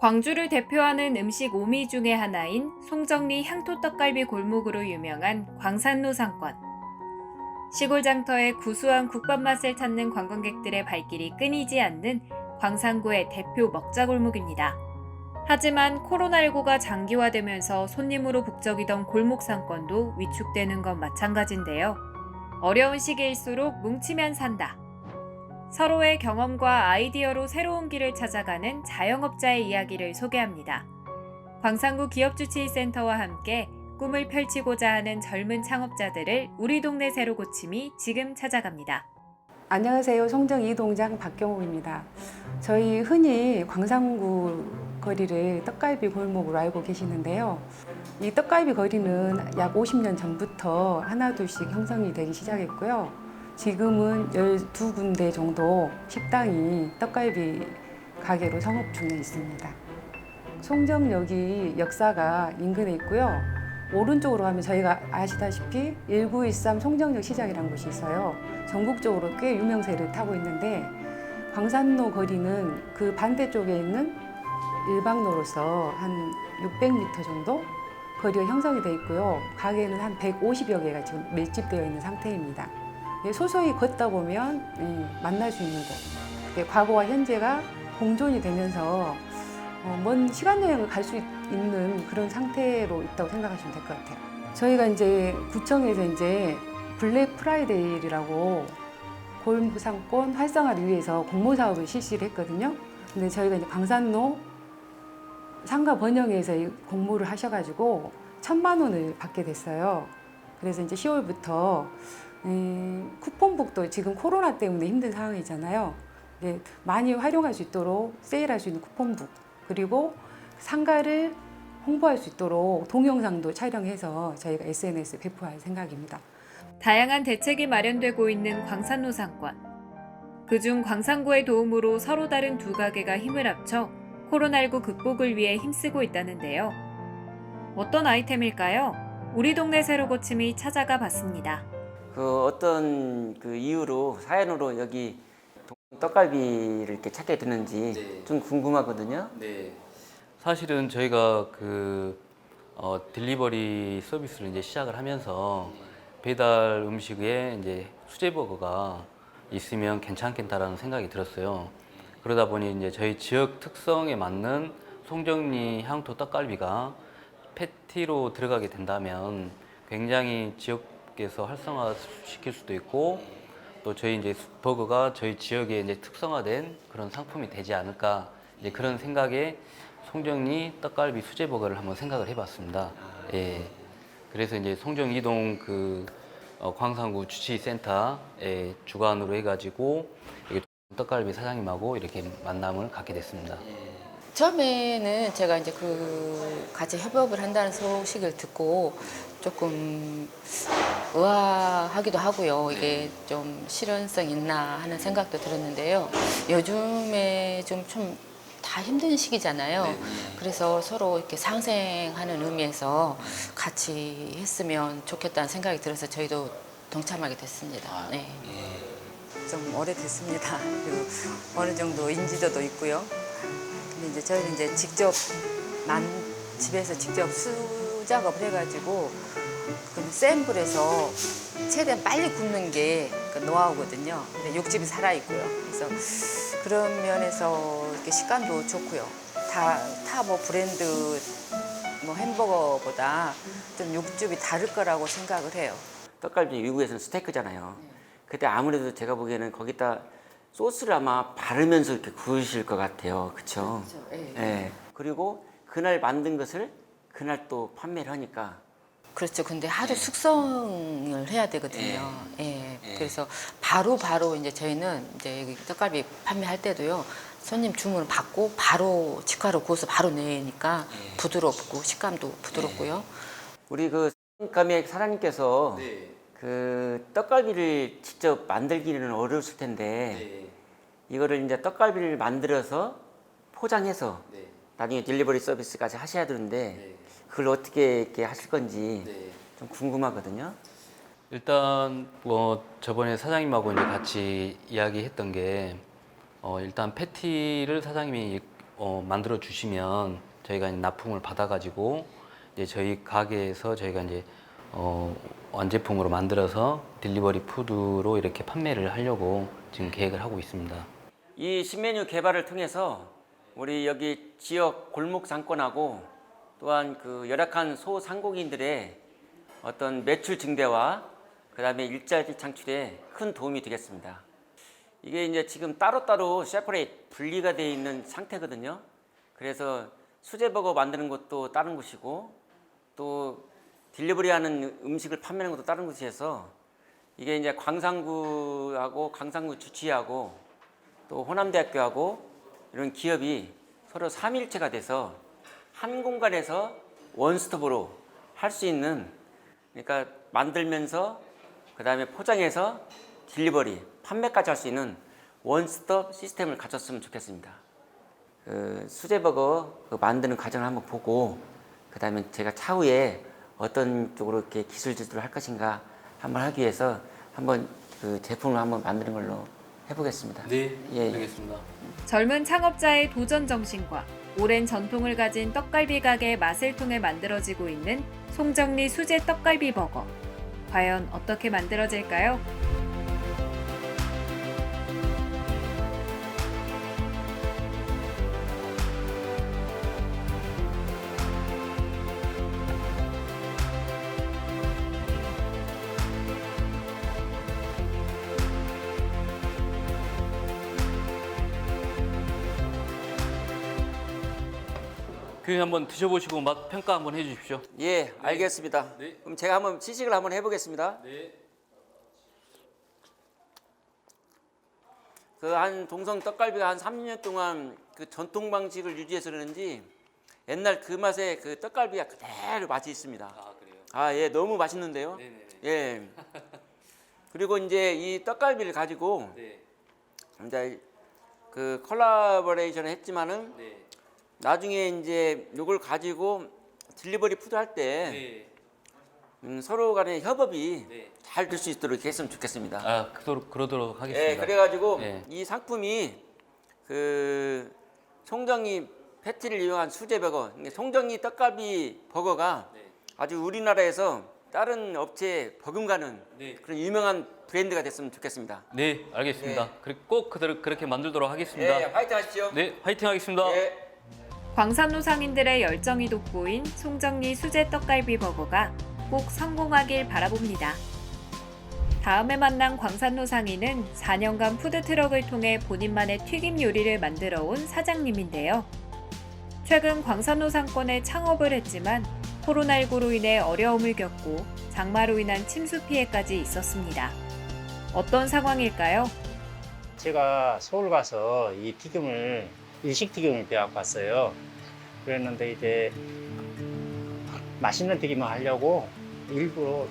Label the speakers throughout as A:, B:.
A: 광주를 대표하는 음식 오미 중의 하나인 송정리 향토떡갈비 골목으로 유명한 광산로 상권. 시골 장터의 구수한 국밥 맛을 찾는 관광객들의 발길이 끊이지 않는 광산구의 대표 먹자골목입니다. 하지만 코로나19가 장기화되면서 손님으로 북적이던 골목 상권도 위축되는 건 마찬가지인데요. 어려운 시기일수록 뭉치면 산다. 서로의 경험과 아이디어로 새로운 길을 찾아가는 자영업자의 이야기를 소개합니다. 광산구 기업주치의센터와 함께 꿈을 펼치고자 하는 젊은 창업자들을 우리 동네 새로 고침이 지금 찾아갑니다.
B: 안녕하세요. 송정 이동장 박경옥입니다. 저희 흔히 광산구 거리를 떡갈비 골목으로 알고 계시는데요. 이 떡갈비 거리는 약 50년 전부터 하나둘씩 형성이 되기 시작했고요. 지금은 12군데 정도 식당이 떡갈비 가게로 성업 중에 있습니다. 송정역이 역사가 인근에 있고요. 오른쪽으로 가면 저희가 아시다시피 1913 송정역 시장이라는 곳이 있어요. 전국적으로 꽤 유명세를 타고 있는데 광산로 거리는 그 반대쪽에 있는 일방로로서 한 600m 정도 거리가 형성이 되어 있고요. 가게는 한 150여 개가 지금 밀집되어 있는 상태입니다. 소소히 걷다 보면 만날 수 있는 곳. 과거와 현재가 공존이 되면서 먼 시간 여행을 갈 수 있는 그런 상태로 있다고 생각하시면 될 것 같아요. 저희가 이제 구청에서 이제 블랙 프라이데이라고 골목 상권 활성화를 위해서 공모 사업을 실시를 했거든요. 근데 저희가 이제 광산로 상가 번영회에서 이 공모를 하셔가지고 1,000만 원을 받게 됐어요. 그래서 이제 10월부터 쿠폰북도 지금 코로나 때문에 힘든 상황이잖아요. 많이 활용할 수 있도록 세일할 수 있는 쿠폰북, 그리고 상가를 홍보할 수 있도록 동영상도 촬영해서 저희가 SNS에 배포할 생각입니다.
A: 다양한 대책이 마련되고 있는 광산로 상권. 그중 광산구의 도움으로 서로 다른 두 가게가 힘을 합쳐 코로나19 극복을 위해 힘쓰고 있다는데요. 어떤 아이템일까요? 우리 동네 새로 고침이 찾아가 봤습니다.
C: 어떤 이유로 사연으로 여기 떡갈비를 이렇게 찾게 됐는지
D: 네.
C: 좀 궁금하거든요.
D: 네. 사실은 저희가 딜리버리 서비스를 이제 시작을 하면서 배달 음식에 이제 수제버거가 있으면 괜찮겠다라는 생각이 들었어요. 그러다 보니 이제 저희 지역 특성에 맞는 송정리 향토 떡갈비가 패티로 들어가게 된다면 굉장히 지역에서 활성화시킬 수도 있고, 또 저희 이제 버거가 저희 지역에 이제 특성화된 그런 상품이 되지 않을까, 이제 그런 생각에 송정리 떡갈비 수제 버거를 한번 생각을 해봤습니다. 예. 그래서 이제 송정 이동 광산구 주치센터에 주관으로 해가지고 떡갈비 사장님하고 이렇게 만남을 갖게 됐습니다.
E: 처음에는 제가 이제 같이 협업을 한다는 소식을 듣고 조금 의아하기도 하고요. 이게 좀 실현성 있나 하는 생각도 들었는데요. 요즘에 좀 다 힘든 시기잖아요. 그래서 서로 이렇게 상생하는 의미에서 같이 했으면 좋겠다는 생각이 들어서 저희도 동참하게 됐습니다. 네. 좀 오래됐습니다. 그리고 어느 정도 인지도도 있고요. 근데 이제 저희는 이제 집에서 직접 수작업을 해가지고 센 불에서 최대한 빨리 굽는 게 노하우거든요. 근데 육즙이 살아있고요. 그래서 그런 면에서 이렇게 식감도 좋고요. 타 브랜드 햄버거보다 좀 육즙이 다를 거라고 생각을 해요.
C: 떡갈비 미국에서는 스테이크잖아요. 근데 아무래도 제가 보기에는 거기다 소스를 아마 바르면서 이렇게 구우실 것 같아요. 그렇죠?
E: 그렇죠. 예.
C: 예. 그리고 그날 만든 것을 그날 또 판매를 하니까.
E: 그렇죠. 근데 하루 숙성을 해야 되거든요. 예. 그래서 바로 이제 저희는 이제 여기 떡갈비 판매할 때도요. 손님 주문을 받고 바로 직화로 구워서 바로 내니까 부드럽고 식감도 부드럽고요.
C: 우리 가게 사장님께서 떡갈비를 직접 만들기는 어려웠을 텐데 이거를 이제 떡갈비를 만들어서 포장해서 나중에 딜리버리 서비스까지 하셔야 되는데 그걸 어떻게 이렇게 하실 건지 좀 궁금하거든요.
D: 일단 저번에 사장님하고 이제 같이 이야기했던 게 일단 패티를 사장님이 만들어 주시면 저희가 이제 납품을 받아가지고 이제 저희 가게에서 저희가 이제 완제품으로 만들어서 딜리버리 푸드로 이렇게 판매를 하려고 지금 계획을 하고 있습니다.
C: 이 신메뉴 개발을 통해서 우리 여기 지역 골목 상권하고 또한 그 열악한 소상공인들의 어떤 매출 증대와 그다음에 일자리 창출에 큰 도움이 되겠습니다. 이게 이제 지금 따로따로 세퍼레이트 분리가 되어 있는 상태거든요. 그래서 수제버거 만드는 것도 다른 곳이고 또 딜리버리하는 음식을 판매하는 것도 다른 곳이어서 이게 이제 광산구하고 광산구 주치하고 또 호남대학교하고 이런 기업이 서로 삼일체가 돼서 한 공간에서 원스톱으로 할 수 있는, 그러니까 만들면서 그다음에 포장해서 딜리버리, 판매까지 할 수 있는 원스톱 시스템을 갖췄으면 좋겠습니다. 그 수제버거 그 만드는 과정을 한번 보고 그다음에 제가 차후에 어떤 쪽으로 이렇게 기술 지도를 할 것인가 한번 하기 위해서 한번 그 제품을 한번 만드는 걸로 해보겠습니다.
D: 네,
C: 예.
D: 알겠습니다.
A: 젊은 창업자의 도전 정신과 오랜 전통을 가진 떡갈비 가게의 맛을 통해 만들어지고 있는 송정리 수제 떡갈비 버거. 과연 어떻게 만들어질까요?
D: 교수님 한번 드셔보시고 맛 평가 한번 해주십시오.
C: 예, 알겠습니다.
D: 네.
C: 그럼 제가 한번 시식을 한번 해보겠습니다.
D: 네.
C: 그 한 동성 떡갈비가 한 30년 동안 그 전통 방식을 유지해서 그런지 옛날 그 맛의 그 떡갈비가 그대로 맛이 있습니다.
D: 아 그래요?
C: 아, 예, 너무 맛있는데요.
D: 네네네.
C: 예. 그리고 이제 이 떡갈비를 가지고
D: 네.
C: 이제 그 콜라보레이션을 했지만은
D: 네.
C: 나중에 이제 요걸 가지고 딜리버리 푸드 할 때
D: 네.
C: 서로 간의 협업이
D: 네.
C: 잘 될 수 있도록 했으면 좋겠습니다.
D: 아 그러도록 하겠습니다.
C: 예, 그래가지고
D: 네.
C: 이 상품이 그 송정리 패티를 이용한 수제버거, 송정리 떡갈비 버거가
D: 네.
C: 아주 우리나라에서 다른 업체에 버금가는
D: 네.
C: 그런 유명한 브랜드가 됐으면 좋겠습니다.
D: 네, 알겠습니다.
C: 네.
D: 꼭 그렇게 만들도록 하겠습니다.
C: 예, 파이팅 하십시오.
D: 네, 화이팅 하겠습니다.
C: 예.
A: 광산로 상인들의 열정이 돋보인 송정리 수제 떡갈비 버거가 꼭 성공하길 바라봅니다. 다음에 만난 광산로 상인은 4년간 푸드트럭을 통해 본인만의 튀김 요리를 만들어 온 사장님인데요. 최근 광산로 상권에 창업을 했지만 코로나19로 인해 어려움을 겪고 장마로 인한 침수 피해까지 있었습니다. 어떤 상황일까요?
F: 제가 서울 가서 이 튀김을 일식 튀김을 배워갖고 왔어요. 그랬는데 이제 맛있는 튀김을 하려고 일부러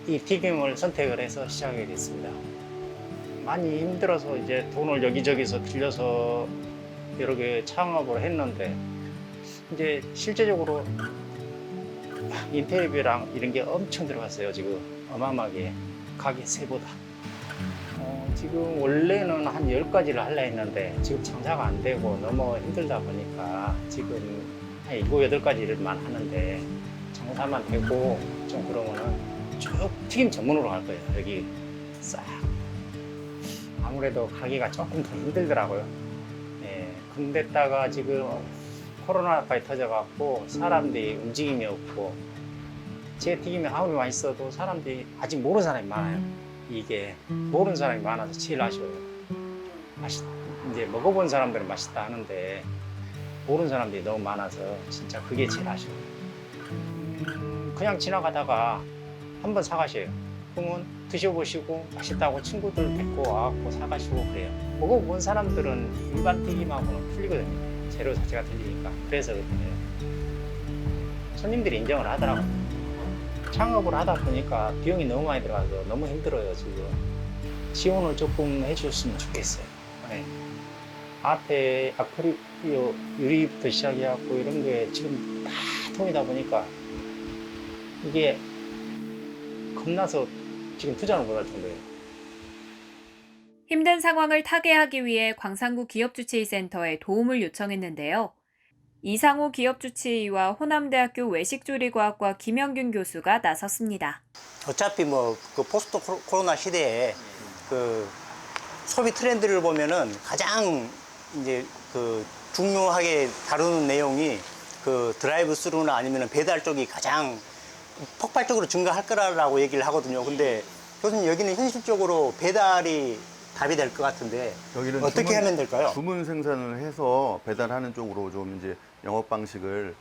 F: 이 튀김을 선택을 해서 시작하게 됐습니다. 많이 힘들어서 이제 돈을 여기저기서 빌려서 여러 개 창업을 했는데 이제 실제적으로 인테리어비랑 이런 게 엄청 들어갔어요. 지금 어마어마하게 가게 세보다. 지금 원래는 한 10가지를 하려 했는데 지금 장사가 안 되고 너무 힘들다 보니까 지금 한 7, 8가지를만 하는데 장사만 되고 좀 그러면은 쭉 튀김 전문으로 갈 거예요. 여기 싹. 아무래도 가기가 조금 더 힘들더라고요. 예. 근데다가 지금 코로나까지 터져갖고 사람들이 움직임이 없고 제 튀김이 아무리 맛있어도 사람들이 아직 모르는 사람이 많아요. 이게 모르는 사람이 많아서 제일 아쉬워요. 이제 먹어본 사람들은 맛있다 하는데 모르는 사람들이 너무 많아서 진짜 그게 제일 아쉬워요. 그냥 지나가다가 한번 사가셔요. 그러면 드셔보시고 맛있다고 친구들 데리고 와갖고 사가시고 그래요. 먹어본 사람들은 일반 튀김하고는 틀리거든요. 재료 자체가 틀리니까. 그래서 그래요. 손님들이 인정을 하더라고요. 창업을 하다 보니까 비용이 너무 많이 들어가서 너무 힘들어요, 지금. 지원을 조금 해줬으면 좋겠어요. 네. 앞에 아크릴 유리부터 시작해갖고 이런 게 지금 다 통이다 보니까 이게 겁나서 지금 투자를 못 할 정도예요.
A: 힘든 상황을 타개하기 위해 광산구 기업주치의센터에 도움을 요청했는데요. 이상호 기업주치의와 호남대학교 외식조리과학과 김영균 교수가 나섰습니다.
G: 어차피 뭐 그 포스트 코로나 시대에 그 소비 트렌드를 보면은 가장 이제 그 중요하게 다루는 내용이 그 드라이브 스루나 아니면 배달 쪽이 가장 폭발적으로 증가할 거라고 얘기를 하거든요. 근데 교수님 여기는 현실적으로 배달이 답이 될 것 같은데
H: 여기는
G: 어떻게 하면 될까요?
H: 주문 생산을 해서 배달하는 쪽으로 좀 이제 영업 방식을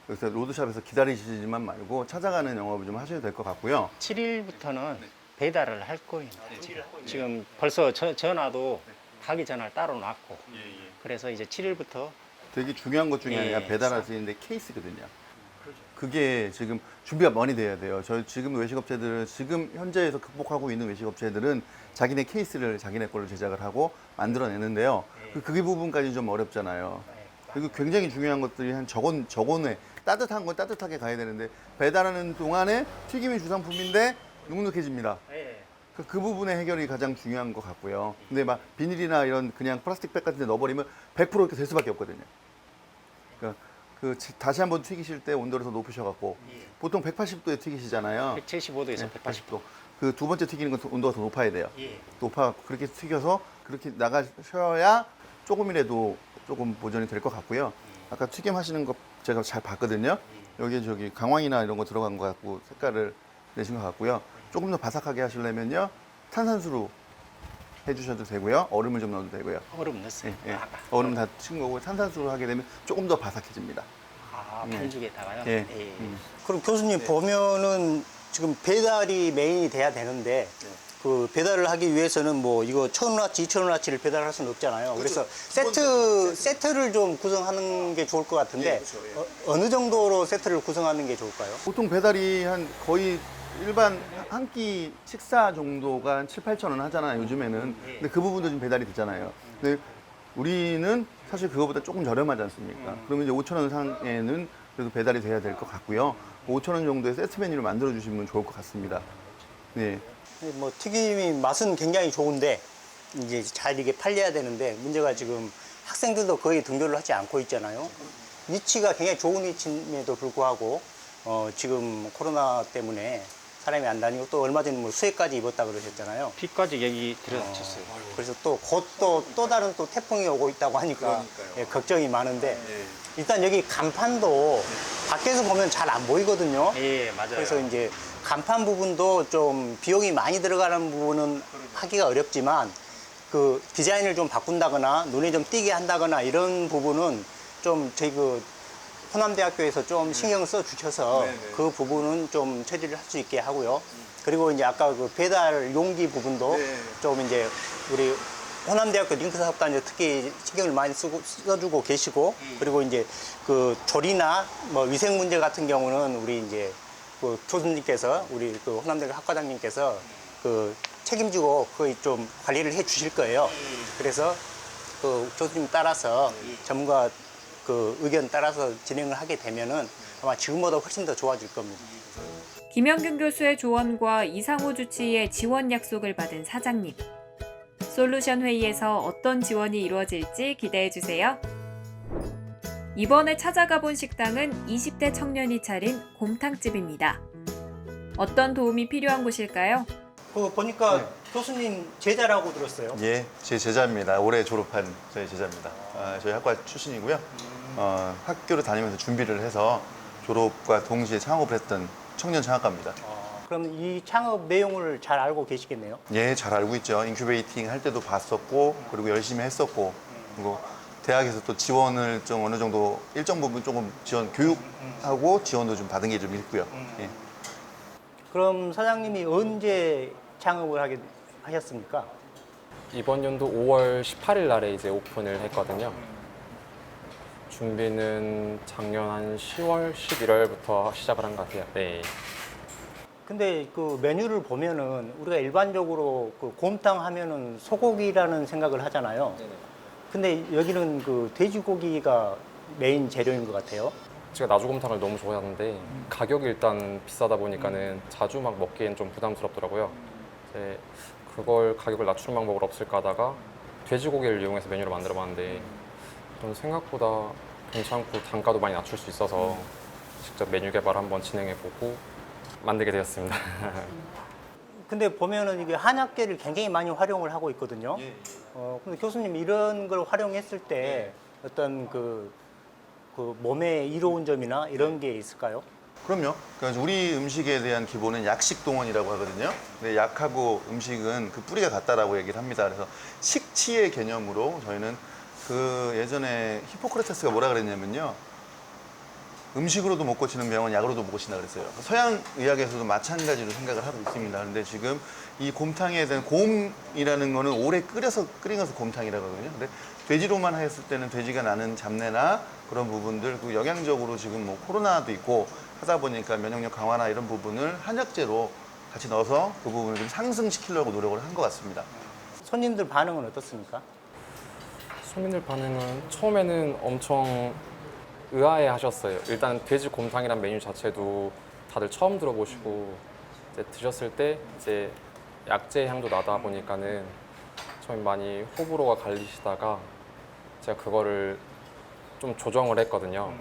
H: 그래서 로드샵에서 기다리시지만 말고 찾아가는 영업을 좀 하셔야 될 것 같고요.
G: 7일부터는 배달을 할 거예요. 지금 벌써 전화도 가기 전화를 따로 놨고 그래서 이제 7일부터
H: 되게 중요한 것 중에 하나가
G: 예.
H: 배달할 수 있는데 케이스거든요. 그게 지금 준비가 많이 돼야 돼요. 저희 지금 외식업체들은 지금 현재에서 극복하고 있는 외식업체들은 자기네 케이스를 자기네 걸로 제작을 하고 만들어내는데요. 그게 부분까지 좀 어렵잖아요. 그리고 굉장히 중요한 것들이 한 저건에 따뜻한 건 따뜻하게 가야 되는데 배달하는 동안에 튀김이 주상품인데 눅눅해집니다. 그 부분의 해결이 가장 중요한 것 같고요. 근데 막 비닐이나 이런 그냥 플라스틱 백 같은 데 넣어버리면 100% 이렇게 될 수밖에 없거든요. 그러니까 다시 한번 튀기실 때 온도를 더 높으셔갖고 보통 180도에 튀기시잖아요.
G: 175도에서
H: 180도. 그 두 번째 튀기는 건 온도가 더 높아야 돼요. 높아 그렇게 튀겨서 그렇게 나가셔야 조금이라도 조금 보존이 될 것 같고요. 아까 튀김 하시는 거 제가 잘 봤거든요. 여기 저기 강황이나 이런 거 들어간 거 같고 색깔을 내신 것 같고요. 조금 더 바삭하게 하시려면요 탄산수로 해주셔도 되고요. 얼음을 좀 넣어도 되고요.
G: 얼음 넣었어요.
H: 예, 예. 얼음 다 친 거고 탄산수로 하게 되면 조금 더 바삭해집니다.
G: 반죽에다가요?
H: 예.
G: 그럼 교수님 보면은 지금 배달이 메인이 돼야 되는데 그 배달을 하기 위해서는 뭐 이거 1,000원어치, 2,000원어치를 배달할 수는 없잖아요. 그래서 세트를 좀 구성하는 게 좋을 것 같은데 어느 정도로 세트를 구성하는 게 좋을까요?
H: 보통 배달이 한 거의 일반 한 끼 식사 정도가 한 7, 8천 원 하잖아요, 요즘에는. 근데 그 부분도 지금 배달이 되잖아요. 근데 우리는 사실 그거보다 조금 저렴하지 않습니까? 그러면 이제 5천 원 상에는 그래도 배달이 돼야 될 것 같고요. 5천 원 정도의 세트 메뉴를 만들어 주시면 좋을 것 같습니다. 네.
G: 뭐 튀김이 맛은 굉장히 좋은데 이제 잘 이게 팔려야 되는데 문제가 지금 학생들도 거의 등교를 하지 않고 있잖아요. 위치가 굉장히 좋은 위치임에도 불구하고 지금 코로나 때문에 사람이 안 다니고 또 얼마 전에 뭐 수해까지 입었다 그러셨잖아요.
F: 비까지 얘기 들어주셨어요.
G: 그래서 또 곧 또 다른 또 태풍이 오고 있다고 하니까 예, 걱정이 많은데 일단 여기 간판도 밖에서 보면 잘 안 보이거든요.
F: 예, 맞아요.
G: 그래서 이제 간판 부분도 좀 비용이 많이 들어가는 부분은 하기가 어렵지만 그 디자인을 좀 바꾼다거나 눈에 좀 띄게 한다거나 이런 부분은 좀 저희 그 호남대학교에서 좀 신경 써 주셔서 그 부분은 좀 처리를 할 수 있게 하고요. 그리고 이제 아까 그 배달 용기 부분도 좀 이제 우리 호남대학교 링크 사업단에 특히 신경을 많이 써주고 계시고 그리고 이제 그 조리나 뭐 위생 문제 같은 경우는 우리 이제 그 교수님께서 우리 그 호남대학교 학과장님께서 그 책임지고 거의 좀 관리를 해 주실 거예요. 그래서 그 교수님 따라서 전문가 그 의견 따라서 진행을 하게 되면은 아마 지금보다 훨씬 더 좋아질 겁니다.
A: 김영균 교수의 조언과 이상호 주치의의 지원 약속을 받은 사장님. 솔루션 회의에서 어떤 지원이 이루어질지 기대해 주세요. 이번에 찾아가 본 식당은 20대 청년이 차린 곰탕집입니다. 어떤 도움이 필요한 곳일까요?
G: 그 보니까 교수님 제자라고 들었어요.
H: 예, 제 제자입니다. 올해 졸업한 저희 제자입니다. 저희 학과 출신이고요. 학교를 다니면서 준비를 해서 졸업과 동시에 창업을 했던 청년 창업가입니다.
G: 그럼 이 창업 내용을 잘 알고 계시겠네요.
H: 예, 잘 알고 있죠. 인큐베이팅 할 때도 봤었고, 그리고 열심히 했었고, 그리고 대학에서 또 지원을 좀 어느 정도 일정 부분 조금 교육하고 지원도 좀 받은 게 좀 있고요. 예.
G: 그럼 사장님이 언제 창업을 하셨습니까?
I: 이번 연도 5월 18일 날에 이제 오픈을 했거든요. 준비는 작년 한 10월, 11월부터 시작을 한 것 같아요. 네.
G: 근데 그 메뉴를 보면은 우리가 일반적으로 그 곰탕 하면은 소고기라는 생각을 하잖아요. 근데 여기는 그 돼지고기가 메인 재료인 것 같아요.
I: 제가 나주곰탕을 너무 좋아하는데 가격이 일단 비싸다 보니까는 자주 막 먹기엔 좀 부담스럽더라고요. 이제 그걸 가격을 낮추는 방법을 없을까 하다가 돼지고기를 이용해서 메뉴를 만들어 봤는데 좀 생각보다 괜찮고 단가도 많이 낮출 수 있어서 직접 메뉴 개발 한번 진행해 보고 만들게 되었습니다.
G: 근데 보면은 이게 한약계를 굉장히 많이 활용을 하고 있거든요. 근데 교수님 이런 걸 활용했을 때 어떤 그 몸에 이로운 점이나 이런 게 있을까요?
H: 그럼요. 그러니까 우리 음식에 대한 기본은 약식 동원이라고 하거든요. 근데 약하고 음식은 그 뿌리가 같다라고 얘기를 합니다. 그래서 식치의 개념으로 저희는 그 예전에 히포크라테스가 뭐라 그랬냐면요. 음식으로도 못 고치는 병은 약으로도 못 고친다 그랬어요. 서양 의학에서도 마찬가지로 생각을 하고 있습니다. 그런데 지금 이 곰탕에 대한 곰이라는 거는 오래 끓여서 곰탕이라고 하거든요. 근데 돼지로만 했을 때는 돼지가 나는 잡내나 그런 부분들, 그 영양적으로 지금 뭐 코로나도 있고 하다 보니까 면역력 강화나 이런 부분을 한약재로 같이 넣어서 그 부분을 좀 상승시키려고 노력을 한 것 같습니다.
G: 손님들 반응은 어떻습니까?
I: 손님들 반응은 처음에는 엄청 의아해 하셨어요. 일단 돼지 곰탕이란 메뉴 자체도 다들 처음 들어보시고 이제 드셨을 때 이제 약재 향도 나다 보니까는 처음에 많이 호불호가 갈리시다가 제가 그거를 좀 조정을 했거든요.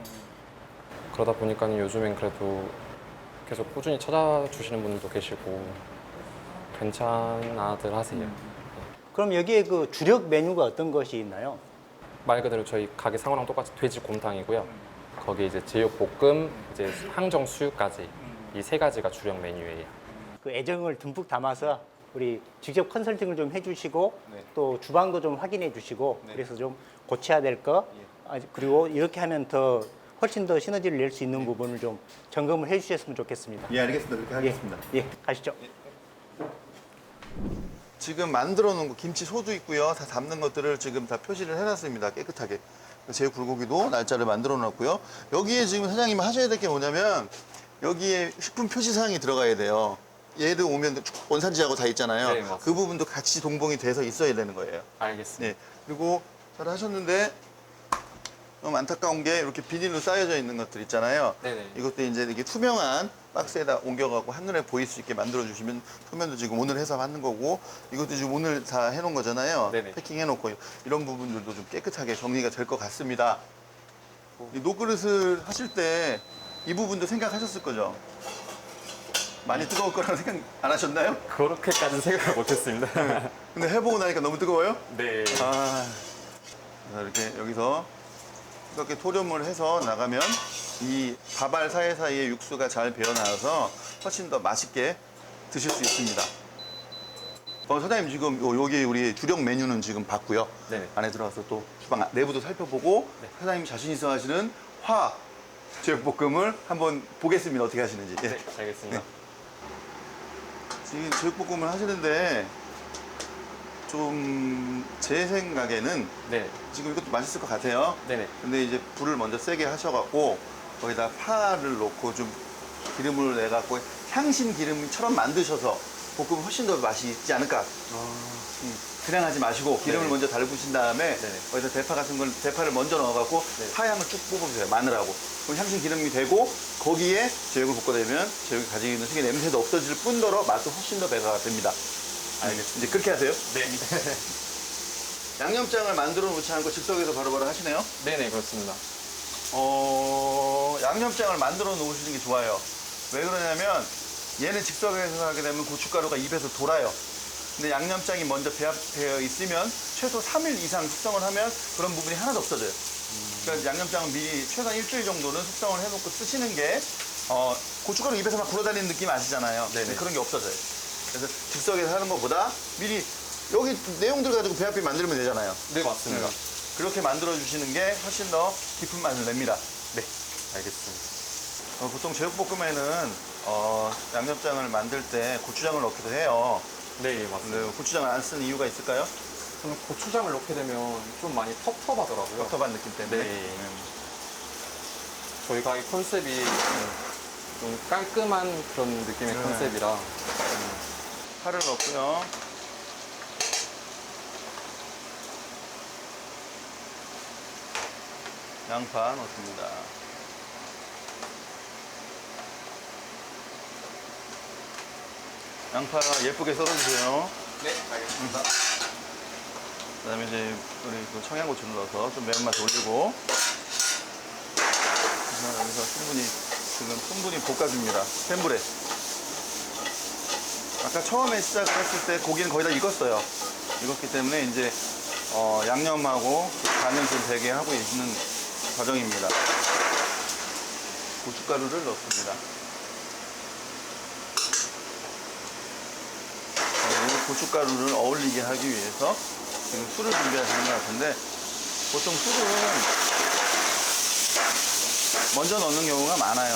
I: 그러다 보니까는 요즘엔 그래도 계속 꾸준히 찾아주시는 분들도 계시고 괜찮아들 하세요.
G: 그럼 여기에 그 주력 메뉴가 어떤 것이 있나요?
I: 말 그대로 저희 가게 상호랑 똑같이 돼지 곰탕이고요. 거기에 이제 제육볶음, 이제 항정 수육까지 이 세 가지가 주력 메뉴예요.
G: 그 애정을 듬뿍 담아서 우리 직접 컨설팅을 좀 해주시고 또 주방도 좀 확인해 주시고 그래서 좀 고쳐야 될 거 그리고 이렇게 하면 더 훨씬 더 시너지를 낼 수 있는 부분을 좀 점검을 해주셨으면 좋겠습니다.
H: 예, 알겠습니다. 그렇게 하겠습니다.
G: 예, 가시죠.
H: 지금 만들어 놓은 거 김치 소도 있고요. 다 담는 것들을 지금 다 표시를 해놨습니다. 깨끗하게. 제육 불고기도 날짜를 만들어 놨고요. 여기에 지금 사장님 하셔야 될 게 뭐냐면 여기에 식품 표시 사항이 들어가야 돼요. 얘들 오면 원산지하고 다 있잖아요.
I: 네, 맞습니다.
H: 그 부분도 같이 동봉이 돼서 있어야 되는 거예요.
I: 알겠습니다.
H: 네. 그리고 잘 하셨는데 너무 안타까운 게 이렇게 비닐로 쌓여져 있는 것들 있잖아요.
I: 네네.
H: 이것도 이제 이렇게 투명한 박스에다 옮겨갖고 한눈에 보일 수 있게 만들어주시면 표면도 지금 오늘 해서 하는 거고 이것도 지금 오늘 다 해놓은 거잖아요.
I: 네네.
H: 패킹해놓고 이런 부분들도 좀 깨끗하게 정리가 될 것 같습니다. 이 노그릇을 하실 때 이 부분도 생각하셨을 거죠? 많이 뜨거울 거라고 생각 안 하셨나요?
I: 그렇게까지는 생각을 못했습니다.
H: 근데 해보고 나니까 너무 뜨거워요?
I: 네.
H: 아, 자, 이렇게 여기서 이렇게 토렴을 해서 나가면 이 밥알 사이사이에 육수가 잘 배어나와서 훨씬 더 맛있게 드실 수 있습니다. 사장님 지금 여기 우리 주력 메뉴는 지금 봤고요.
I: 네네.
H: 안에 들어가서 또 주방 내부도 살펴보고
I: 네.
H: 사장님 자신 있어 하시는 화 제육볶음을 한번 보겠습니다. 어떻게 하시는지. 예.
I: 네, 알겠습니다.
H: 지금 제육볶음을 하시는데 좀 제 생각에는
I: 네.
H: 지금 이것도 맛있을 것 같아요.
I: 네네.
H: 근데 이제 불을 먼저 세게 하셔갖고 거기다 파를 넣고 좀 기름을 내갖고 향신 기름처럼 만드셔서 볶으면 훨씬 더 맛이 있지 않을까. 그냥 하지 마시고 기름을
I: 네네.
H: 먼저 달구신 다음에
I: 네네.
H: 거기다 대파 같은 걸 대파를 먼저 넣어갖고
I: 네.
H: 파향을 쭉 뽑아주세요. 마늘하고. 그럼 향신 기름이 되고 거기에 제육을 볶아내면 제육이 가지고 있는 특유의 냄새도 없어질 뿐더러 맛도 훨씬 더 배가 됩니다. 알겠습니다. 이제 그렇게 하세요.
I: 네.
H: 양념장을 만들어 놓지 않고 즉석에서 바로바로 하시네요.
I: 네네, 그렇습니다.
H: 양념장을 만들어 놓으시는 게 좋아요. 왜 그러냐면 얘는 즉석에서 하게 되면 고춧가루가 입에서 돌아요. 근데 양념장이 먼저 배합되어 있으면 최소 3일 이상 숙성을 하면 그런 부분이 하나도 없어져요. 그러니까 양념장은 미리 최소한 일주일 정도는 숙성을 해놓고 쓰시는 게 고춧가루 입에서 막 굴러다니는 느낌 아시잖아요.
I: 네네.
H: 근데 그런 게 없어져요. 그래서 즉석에서 하는 것보다 미리 여기 내용들 가지고 배합비 만들면 되잖아요.
I: 네, 맞습니다.
H: 그렇게 만들어 주시는 게 훨씬 더 깊은 맛을 냅니다.
I: 네, 알겠습니다.
H: 보통 제육볶음에는 양념장을 만들 때 고추장을 넣기도 해요.
I: 네, 맞습니다.
H: 근데 고추장을 안 쓰는 이유가 있을까요?
I: 저는 고추장을 넣게 되면 좀 많이 텁텁하더라고요.
H: 텁텁한 느낌 때문에.
I: 네. 저희 가게 컨셉이 좀 깔끔한 그런 느낌의
H: 네.
I: 컨셉이라.
H: 파를 넣고요. 양파 넣습니다. 양파 예쁘게 썰어주세요. 네, 알겠습니다. 그다음에 이제 우리 그 청양고추를 넣어서 좀 매운맛 올리고 여기서 충분히 볶아줍니다. 센 불에. 아까 처음에 시작을 했을 때 고기는 거의 다 익었어요. 익었기 때문에 이제 양념하고 간은 좀 되게 하고 있는 과정입니다. 고춧가루를 넣습니다. 그리고 고춧가루를 어울리게 하기 위해서 지금 술을 준비하시는 것 같은데 보통 술은 먼저 넣는 경우가 많아요.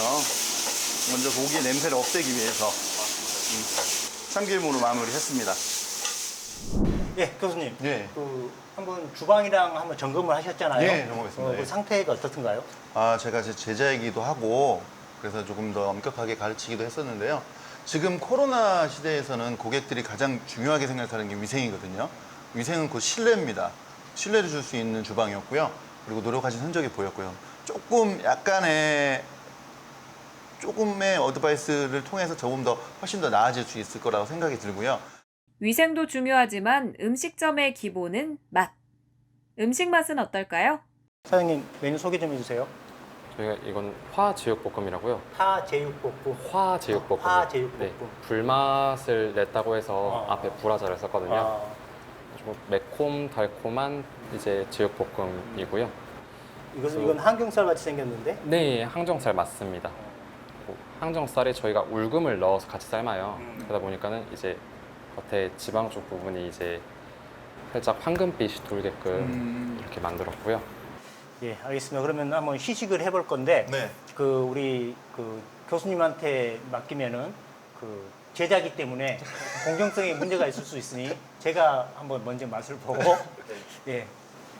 H: 먼저 고기의 냄새를 없애기 위해서 참기름으로 마무리했습니다.
G: 예, 교수님.
H: 네.
G: 그 한번 주방이랑 한번 점검을 하셨잖아요.
H: 네, 점검했습니다.
G: 그
H: 예.
G: 상태가 어떻든가요?
H: 제가 제 제자이기도 하고 그래서 조금 더 엄격하게 가르치기도 했었는데요. 지금 코로나 시대에서는 고객들이 가장 중요하게 생각하는 게 위생이거든요. 위생은 곧 신뢰입니다. 신뢰를 줄 수 있는 주방이었고요. 그리고 노력하신 흔적이 보였고요. 조금의 어드바이스를 통해서 훨씬 더 나아질 수 있을 거라고 생각이 들고요.
A: 위생도 중요하지만 음식점의 기본은 맛. 음식 맛은 어떨까요?
G: 사장님 메뉴 소개 좀 해주세요.
I: 저희가 이건 화제육볶음이라고요.
G: 파제육볶음.
I: 화제육볶음.
G: 화제육볶음.
I: 네, 불맛을 냈다고 해서 앞에 불화자를 썼거든요.
G: 아,
I: 좀 매콤 달콤한 이제 제육볶음이고요.
G: 이건 항정살 같이 생겼는데?
I: 네, 항정살 맞습니다. 항정살에 저희가 울금을 넣어서 같이 삶아요. 그러다 보니까는 이제 겉에 지방 쪽 부분이 이제 살짝 황금빛이 돌게끔 이렇게 만들었고요.
G: 예, 알겠습니다. 그러면 한번 시식을 해볼 건데,
H: 네.
G: 우리 교수님한테 맡기면은 제자기 때문에 공정성에 문제가 있을 수 있으니 제가 한번 먼저 맛을 보고 예,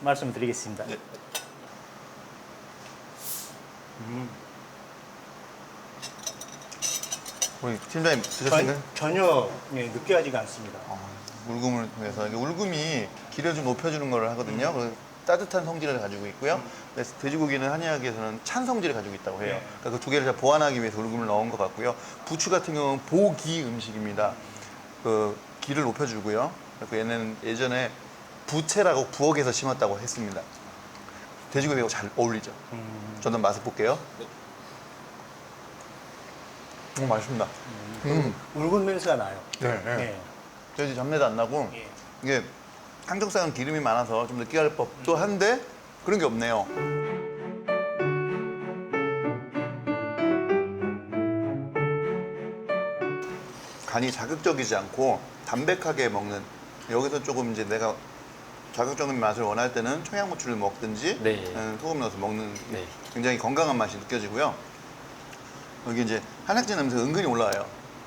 G: 말씀을 드리겠습니다.
H: 네. 우리 팀장님 드셨습니까?
G: 전혀 느끼하지가 않습니다.
H: 울금을 통해서 이게 울금이 기를 좀 높여주는 걸 하거든요. 그래서 따뜻한 성질을 가지고 있고요. 그래서 돼지고기는 한의학에서는 찬 성질을 가지고 있다고 해요. 그러니까 그 두 개를 다 보완하기 위해서 울금을 넣은 것 같고요. 부추 같은 경우는 보기 음식입니다. 그 기를 높여주고요. 그 얘는 예전에 부채라고 부엌에서 심었다고 했습니다. 돼지고기하고 잘 어울리죠. 저는 맛을 볼게요. 맛있습니다.
G: 울근 냄새가 나요.
H: 네. 돼지 잡내도 안 나고
G: 예.
H: 이게 항정살은 기름이 많아서 좀 느끼할 법도 한데 그런 게 없네요. 간이 자극적이지 않고 담백하게 먹는 여기서 조금 이제 내가 자극적인 맛을 원할 때는 청양고추를 먹든지
I: 네.
H: 소금 넣어서 먹는
I: 네.
H: 굉장히 건강한 맛이 느껴지고요. 여기 이제 한약재 냄새가 은근히 올라와요.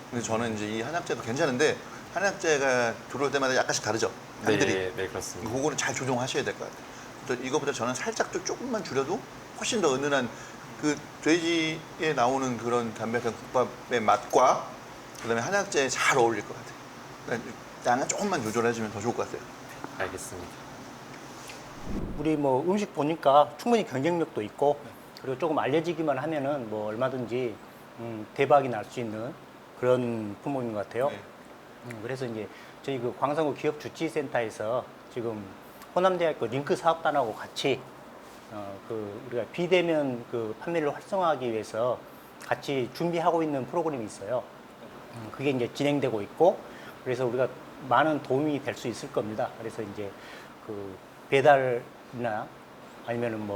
H: 근데 저는 이제 이 한약재도 괜찮은데 한약재가 들어올 때마다 약간씩 다르죠. 향들이.
I: 네, 그렇습니다.
H: 그거를 잘 조정하셔야 될 것 같아요. 또 이거보다 저는 살짝 또 조금만 줄여도 훨씬 더 은은한 그 돼지에 나오는 그런 담백한 국밥의 맛과 그다음에 한약재에 잘 어울릴 것 같아요. 그러니까 양은 조금만 조절해주면 더 좋을 것 같아요.
I: 알겠습니다.
G: 우리 음식 보니까 충분히 경쟁력도 있고 그리고 조금 알려지기만 하면은 얼마든지 대박이 날 수 있는 그런 품목인 것 같아요.
H: 네.
G: 그래서 이제 저희 그 광산구 기업주치센터에서 지금 호남대학교 링크 사업단하고 같이 우리가 비대면 판매를 활성화하기 위해서 같이 준비하고 있는 프로그램이 있어요. 그게 이제 진행되고 있고 그래서 우리가 많은 도움이 될 수 있을 겁니다. 그래서 이제 배달이나 아니면은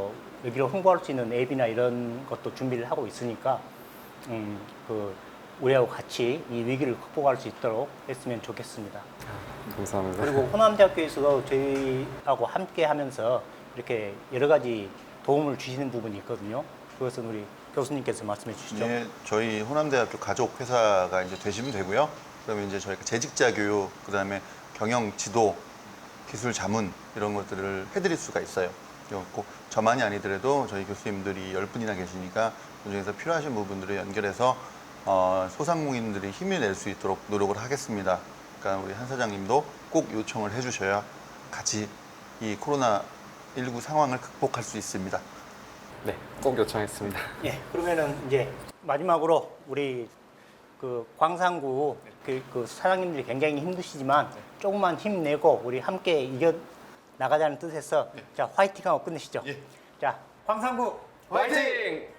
G: 여기로 홍보할 수 있는 앱이나 이런 것도 준비를 하고 있으니까 우리하고 같이 이 위기를 극복할 수 있도록 했으면 좋겠습니다.
I: 감사합니다.
G: 그리고 호남대학교에서 저희하고 함께 하면서 이렇게 여러 가지 도움을 주시는 부분이 있거든요. 그것은 우리 교수님께서 말씀해 주시죠.
H: 네, 저희 호남대학교 가족 회사가 이제 되시면 되고요. 그러면 이제 저희가 재직자 교육, 그다음에 경영 지도, 기술 자문 이런 것들을 해드릴 수가 있어요. 꼭 저만이 아니더라도 저희 교수님들이 10분이나 계시니까 그중에서 필요하신 부분들을 연결해서 소상공인들이 힘을 낼 수 있도록 노력을 하겠습니다. 그러니까 우리 한 사장님도 꼭 요청을 해주셔야 같이 이 코로나19 상황을 극복할 수 있습니다.
I: 네, 꼭 요청했습니다.
G: 예, 그러면은 이제 마지막으로 우리 그 광산구 그 사장님들이 굉장히 힘드시지만 조금만 힘내고 우리 함께 이겨 나가자는 뜻에서 자 화이팅하고 끝내시죠. 자 광산구
I: 화이팅!